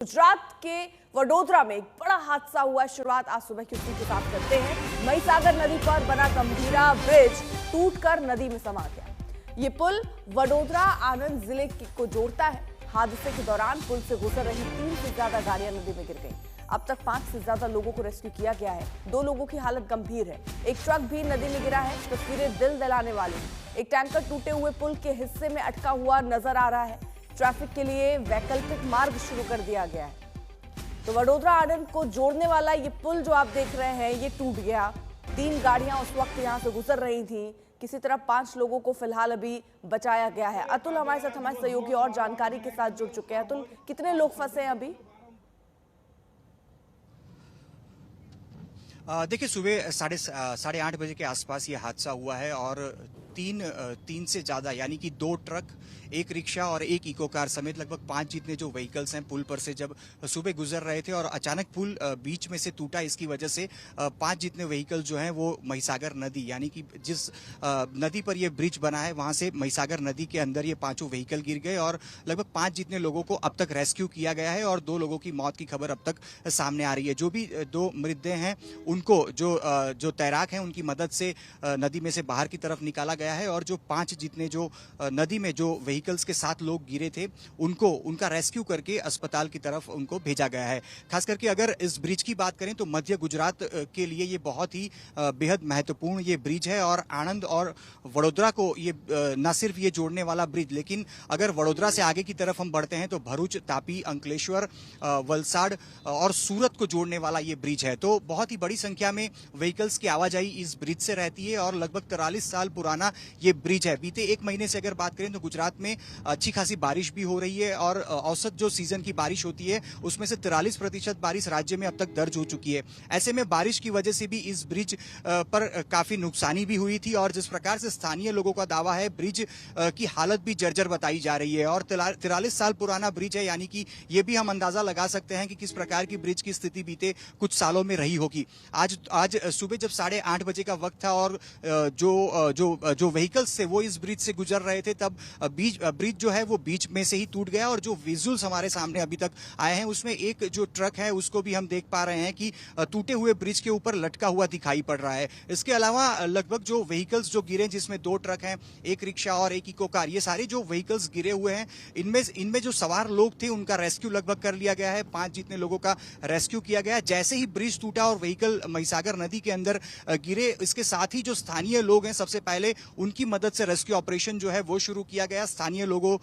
गुजरात के वडोदरा में एक बड़ा हादसा हुआ। शुरुआत आज सुबह की उसी के साथ करते हैं। महिसागर नदी पर बना गंभीरा ब्रिज टूटकर नदी में समा गया। ये पुल वडोदरा आनंद जिले को जोड़ता है। हादसे के दौरान पुल से गुजर रही 3 से ज्यादा गाड़ियां नदी में गिर गईं। अब तक 5 से ज्यादा लोगों को रेस्क्यू किया गया है। 2 लोगों की हालत गंभीर है। एक ट्रक भी नदी में गिरा है। तस्वीरें दिल दिलाने वाली। एक टैंकर टूटे हुए पुल के हिस्से में अटका हुआ नजर आ रहा है। ट्रैफिक के लिए वैकल्पिक मार्ग शुरू कर दिया गया है। तो वडोदरा आनंद को जोड़ने वाला ये पुल जो आप देख रहे हैं ये टूट गया। 3 गाड़ियां उस वक्त यहां से गुजर रही थी। किसी तरह 5 लोगों को फिलहाल अभी बचाया गया है। अतुल हमारे साथ हमारे सहयोगी और जानकारी के साथ जुड़ चुके हैं। अतुल, कितने लोग फंसे हैं अभी? देखिए, सुबह साढ़े 8 बजे के आसपास ये हादसा हुआ है और तीन से ज्यादा यानी कि 2 ट्रक, एक रिक्शा और एक इको कार समेत लगभग 5 जितने जो व्हीकल्स हैं पुल पर से जब सुबह गुजर रहे थे और अचानक पुल बीच में से टूटा। इसकी वजह से 5 जितने व्हीकल जो हैं वो महिसागर नदी यानी कि जिस नदी पर ये ब्रिज बना है वहां से महिसागर नदी के अंदर ये 5 व्हीकल गिर गए और लगभग 5 जितने लोगों को अब तक रेस्क्यू किया गया है और 2 लोगों की मौत की खबर अब तक सामने आ रही है। जो भी 2 मृतदेह हैं उनको जो तैराक हैं उनकी मदद से नदी में से बाहर की तरफ निकाला गया है और जो 5 जितने जो नदी में जो व्हीकल्स के साथ लोग गिरे थे उनका रेस्क्यू करके अस्पताल की तरफ उनको भेजा गया है। खास करके अगर इस ब्रिज की बात करें तो मध्य गुजरात के लिए ये बहुत ही बेहद महत्वपूर्ण ये ब्रिज है और आनंद और वडोदरा को ये न सिर्फ ये जोड़ने वाला ब्रिज, लेकिन अगर वडोदरा से आगे की तरफ हम बढ़ते हैं तो भरूच, तापी, अंकलेश्वर, वलसाड़ और सूरत को जोड़ने वाला ये ब्रिज है। तो बहुत ही बड़ी संख्या में व्हीकल्स की आवाजाही इस ब्रिज से रहती है और लगभग 43 साल पुराना ये ब्रिज है। बीते 1 महीने से अगर बात करें तो गुजरात में अच्छी खासी बारिश भी हो रही है और औसत जो सीजन की बारिश होती है उसमें से 43% बारिश राज्य में अब तक दर्ज हो चुकी है। ऐसे में बारिश की वजह से भी इस ब्रिज पर काफी नुकसानी भी हुई थी और जिस प्रकार से स्थानीय लोगों का दावा है ब्रिज की हालत भी जर्जर बताई जा रही है और 43 साल पुराना ब्रिज है यानी कि ये भी हम अंदाजा लगा सकते हैं कि किस प्रकार की ब्रिज की स्थिति बीते कुछ सालों में रही होगी। आज सुबह जब 8:30 बजे का वक्त था और जो व्हीकल्स थे वो इस ब्रिज से गुजर रहे थे तब ब्रिज जो है वो बीच में से ही टूट गया और जो विजुअल्स हमारे सामने अभी तक आए हैं उसमें एक जो ट्रक है उसको भी हम देख पा रहे हैं कि टूटे हुए ब्रिज के ऊपर लटका हुआ दिखाई पड़ रहा है। इसके अलावा लगभग जो व्हीकल्स जो गिरे जिसमें 2 ट्रक हैं, एक रिक्शा और एक इको कार, ये सारे जो व्हीकल्स गिरे हुए हैं इनमें जो सवार लोग थे उनका रेस्क्यू लगभग कर लिया गया है। 5 जितने लोगों का रेस्क्यू किया गया। जैसे ही ब्रिज टूटा और व्हीकल महिसागर नदी के अंदर गिरे, इसके साथ ही जो स्थानीय लोग हैं सबसे पहले उनकी मदद से रेस्क्यू ऑपरेशन जो है वो शुरू किया गया। स्थानीय लोगों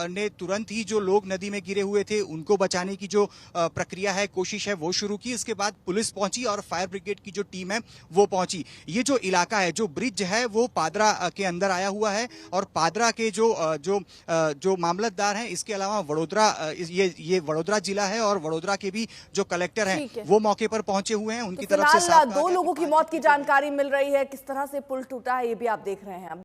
ने तुरंत ही जो लोग नदी में गिरे हुए थे उनको बचाने की जो प्रक्रिया है, कोशिश है वो शुरू की। इसके बाद पुलिस पहुंची और फायर ब्रिगेड की जो टीम है वो पहुंची। ये जो इलाका है, जो ब्रिज है वो पादरा के अंदर आया हुआ है और पादरा के जो मामलतदार हैं, इसके अलावा वडोदरा, ये वडोदरा जिला है और वडोदरा के भी जो कलेक्टर हैं वो मौके पर पहुंचे हुए हैं। उनकी तरफ से 2 लोगों की मौत की जानकारी मिल रही है। किस तरह से पुल टूटा है ये भी आप देख रहे हैं।